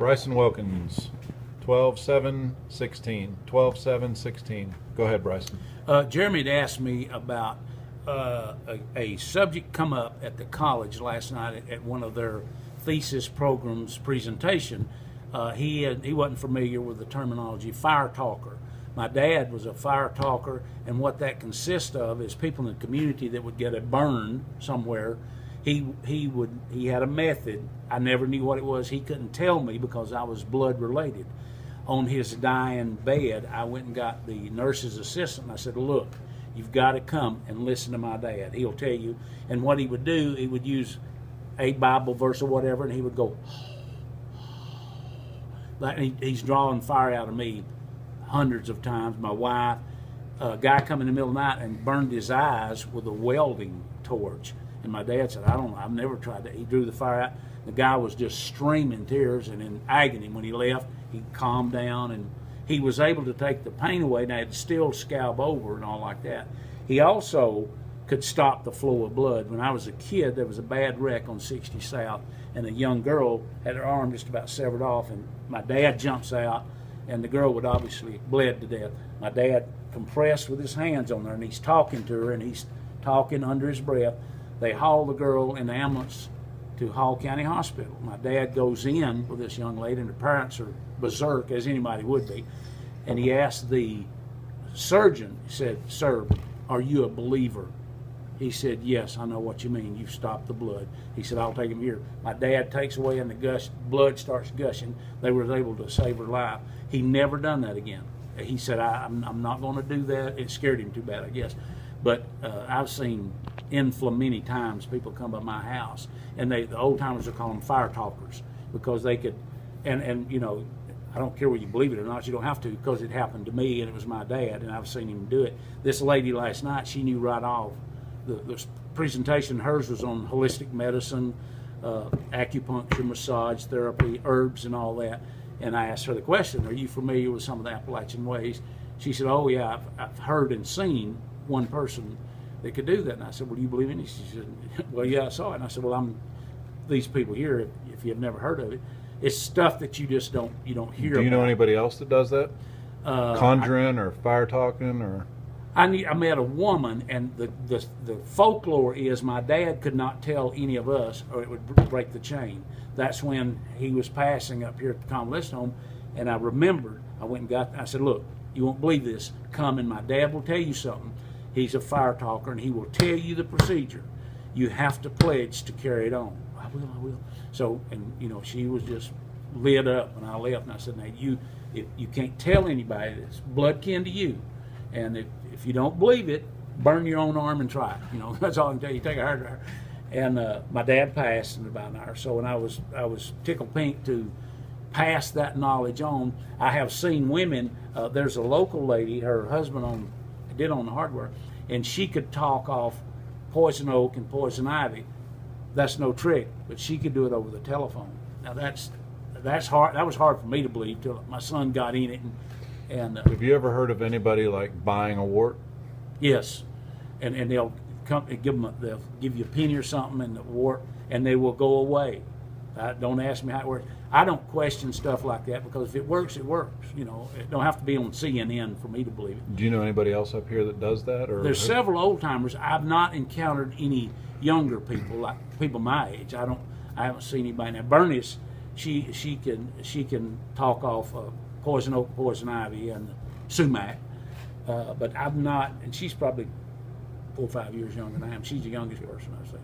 Bryson Wilkins, 12-7-16. 12-7-16. Go ahead, Bryson. Jeremy had asked me about a subject come up at the college last night at one of their thesis programs presentation. He wasn't familiar with the terminology fire talker. My dad was a fire talker, and what that consists of is people in the community that would get a burn somewhere. He had a method. I never knew what it was. He couldn't tell me because I was blood related. On his dying bed, I went and got the nurse's assistant, and I said, look, you've got to come and listen to my dad. He'll tell you. And what he would do, he would use a Bible verse or whatever, and he would go, like he's drawing fire out of me hundreds of times. My wife, a guy come in the middle of the night and burned his eyes with a welding torch. And my dad said, I've never tried that. He drew the fire out. The guy was just streaming tears and in agony. When he left, he calmed down, and he was able to take the pain away. Now, it'd still scab over and all like that. He also could stop the flow of blood. When I was a kid, there was a bad wreck on 60 South, and a young girl had her arm just about severed off, and my dad jumps out, and the girl would obviously bled to death. My dad compressed with his hands on her, and he's talking to her, and he's talking under his breath. They haul the girl in the ambulance to Hall County Hospital. My dad goes in with this young lady, and the parents are berserk, as anybody would be. And he asked the surgeon, he said, sir, are you a believer? He said, yes, I know what you mean. You've stopped the blood. He said, I'll take him here. My dad takes away, and the blood starts gushing. They were able to save her life. He never done that again. He said, I'm not going to do that. It scared him too bad, I guess. But I've seen many times people come by my house, and the old timers will call them fire talkers, because they could, and you know, I don't care whether you believe it or not, you don't have to, because it happened to me, and it was my dad, and I've seen him do it. This lady last night, she knew right off. The presentation, hers was on holistic medicine, acupuncture, massage therapy, herbs, and all that. And I asked her the question, are you familiar with some of the Appalachian ways? She said, oh yeah, I've heard and seen one person that could do that. And I said, well, do you believe in it? She said, well, yeah, I saw it. And I said, well, these people here, if you've never heard of it, it's stuff that you just don't hear about. Do you know anybody else that does that? Conjuring or fire talking or? I met a woman, and the folklore is my dad could not tell any of us, or it would break the chain. That's when he was passing up here at the convalescent home, and I remembered. I went and I said, look, you won't believe this. Come, and my dad will tell you something. He's a fire talker, and he will tell you the procedure. You have to pledge to carry it on. I will. So, and you know, she was just lit up when I left, and I said, now you can't tell anybody. It's blood kin to you. And if you don't believe it, burn your own arm and try it. You know, that's all I can tell you. Take a hard drive. And my dad passed in about an hour or so, and I was tickled pink to pass that knowledge on. I have seen women. There's a local lady, her husband did on the hardware, and she could talk off poison oak and poison ivy. That's no trick, but she could do it over the telephone. Now that's hard. That was hard for me to believe till my son got in it. And have you ever heard of anybody like buying a wart? Yes, and they'll they'll give you a penny or something, and the wart, and they will go away. Don't ask me how it works. I don't question stuff like that, because if it works, it works. You know, it don't have to be on CNN for me to believe it. Do you know anybody else up here that does that? Or there's several old timers. I've not encountered any younger people, like people my age. I haven't seen anybody now. Bernice, she can talk off poison oak, poison ivy, and sumac, but I've not. And she's probably 4 or 5 years younger than I am. She's the youngest person I've seen.